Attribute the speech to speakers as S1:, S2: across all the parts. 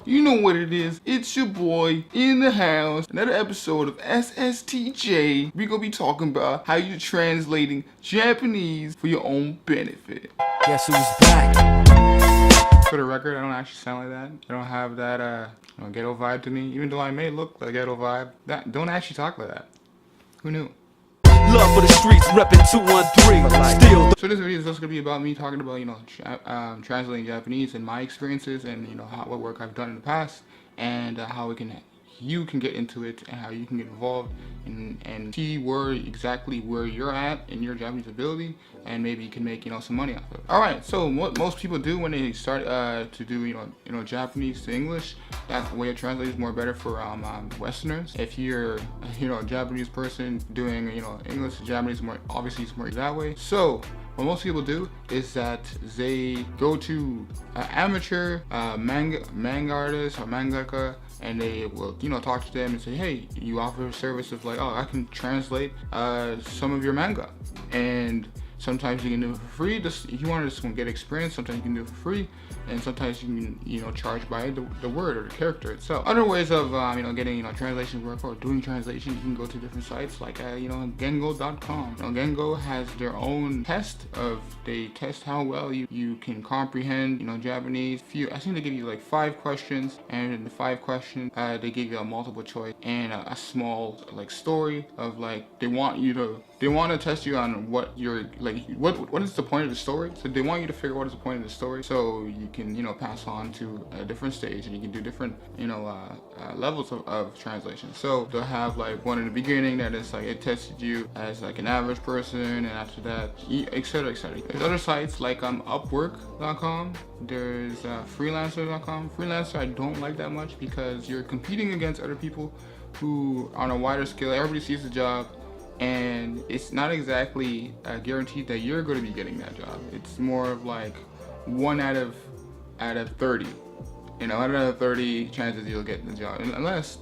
S1: You know what it is. It's your boy in the house. Another episode of SSTJ. We gonna be talking about how you're translating Japanese for your own benefit.
S2: Guess who's back?
S1: For the record, I don't actually sound like that. I don't have that ghetto vibe to me. Even though I may look like a ghetto vibe, that don't actually talk like that. Who knew?
S2: Love for the streets, reppin' 213. Still.
S1: So this video is just gonna be about me talking about translating Japanese and my experiences and what work I've done in the past and how you can get into it and how you can get involved and see exactly where you're at in your Japanese ability, and maybe you can make some money off of it. All right, so what most people do when they start to do Japanese to English, that way of translating is more better for Westerners. If you're a Japanese person doing English to Japanese, obviously it's more that way. So what most people do is that they go to amateur manga artists or mangaka, and they will talk to them and say, hey, you offer a service of like, oh, I can translate some of your manga, and sometimes you can do it for free. If you want to just get experience, sometimes you can do it for free, and sometimes you can charge by the word or the character itself. Other ways of getting translation work or doing translation, you can go to different sites like Gengo.com. Gengo has their own test they test how well you can comprehend Japanese. I think they give you like 5 questions, and in the 5 questions they give you a multiple choice and a small like story of like they want to test you on what you're like, what is the point of the story. So they want you to figure out what is the point of the story, so you can pass on to a different stage, and you can do different levels of translation. So they'll have like one in the beginning that is like it tested you as like an average person, and after that, etc. There's other sites like Upwork.com. There's Freelancer.com. Freelancer I don't like that much because you're competing against other people who on a wider scale. Everybody sees the job, and it's not exactly guaranteed that you're going to be getting that job. It's more of like 1 out of 30. Out of 30 chances you'll get the job, unless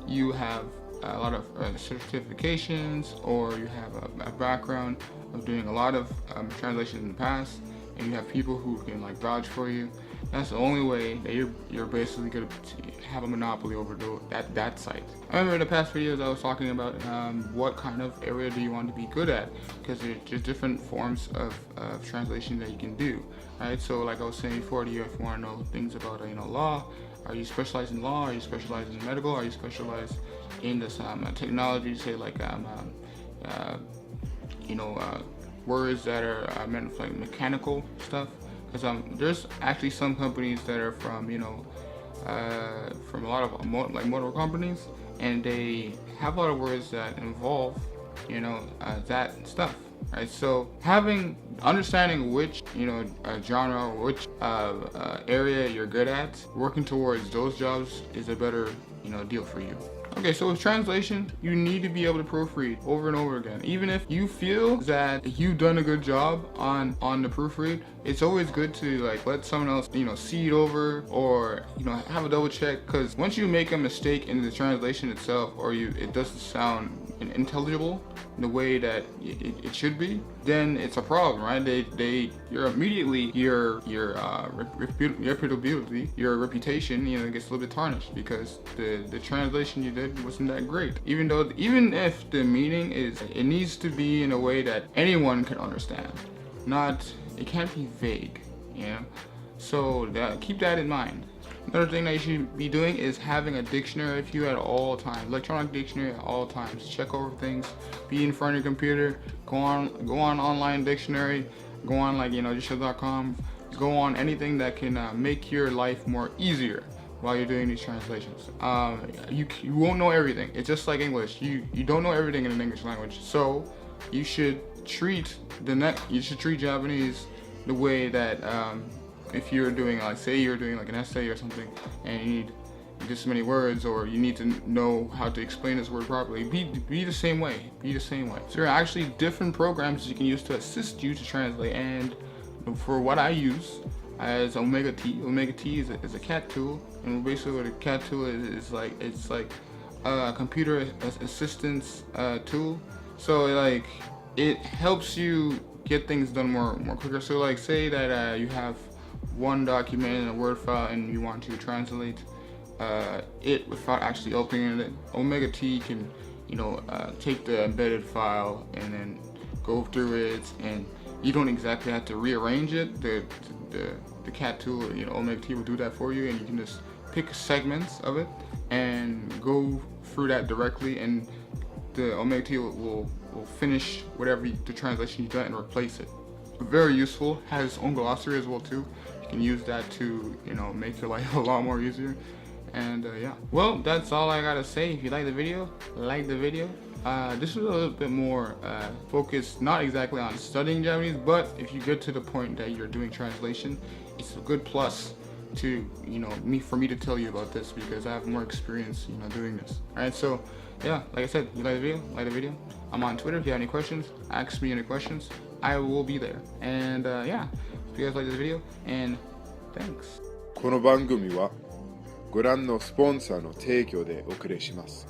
S1: you have a lot of certifications, or you have a background of doing a lot of translations in the past, and you have people who can like vouch for you. That's the only way that you're basically gonna have a monopoly over that site. I remember in the past videos I was talking about what kind of area do you want to be good at, because there's different forms of translation that you can do, right? So like I was saying before, if you want to know things about law, are you specialized in law? Are you specialized in medical? Are you specialized in this technology? Say like words that are meant for like mechanical stuff. Because there's actually some companies that are from from a lot of motor companies, and they have a lot of words that involve that stuff, right? So understanding which genre or which area you're good at, working towards those jobs is a better deal for you. Okay, so with translation, you need to be able to proofread over and over again. Even if you feel that you've done a good job on the proofread, it's always good to like let someone else see it over, or have a double check, because once you make a mistake in the translation itself, or it doesn't sound intelligible in the way that it should be, then it's a problem, right? Your reputability, your reputation, gets a little bit tarnished because the translation you did wasn't that great. Even if the meaning it needs to be in a way that anyone can understand. It can't be vague, So keep that in mind. Another thing that you should be doing is having a dictionary with you at all times. Electronic dictionary at all times. Check over things. Be in front of your computer. Go on online dictionary. Go on just.com. Go on anything that can make your life more easier while you're doing these translations. You won't know everything. It's just like English. You don't know everything in an English language. So you should treat Japanese the way that if you're doing say you're doing like an essay or something, and you need this many words, or you need to know how to explain this word properly, be the same way. So there are actually different programs you can use to assist you to translate, and for what I use as Omega T is a cat tool, and basically what a cat tool is like, it's like a computer assistance tool. So it helps you get things done more quicker. So say that you have one document in a Word file and you want to translate it without actually opening it. Omega T can, take the embedded file and then go through it, and you don't exactly have to rearrange it. The cat tool, Omega T will do that for you, and you can just pick segments of it and go through that directly, and the Omega T will finish whatever the translation you've done and replace it. Very useful. Has its own glossary as well too. You can use that to make your life a lot more easier. And yeah, well, that's all I gotta say. If you like the video, like the video. This is a little bit more focused, not exactly on studying Japanese, but if you get to the point that you're doing translation, it's a good plus to for me to tell you about this, because I have more experience doing this. All right, so yeah, like I said, you like the video, I'm on Twitter. If you have any questions, ask me any questions. I will be there. And yeah, if you guys like this video, and thanks.
S3: この番組はご覧のスポンサーの提供でお送りします。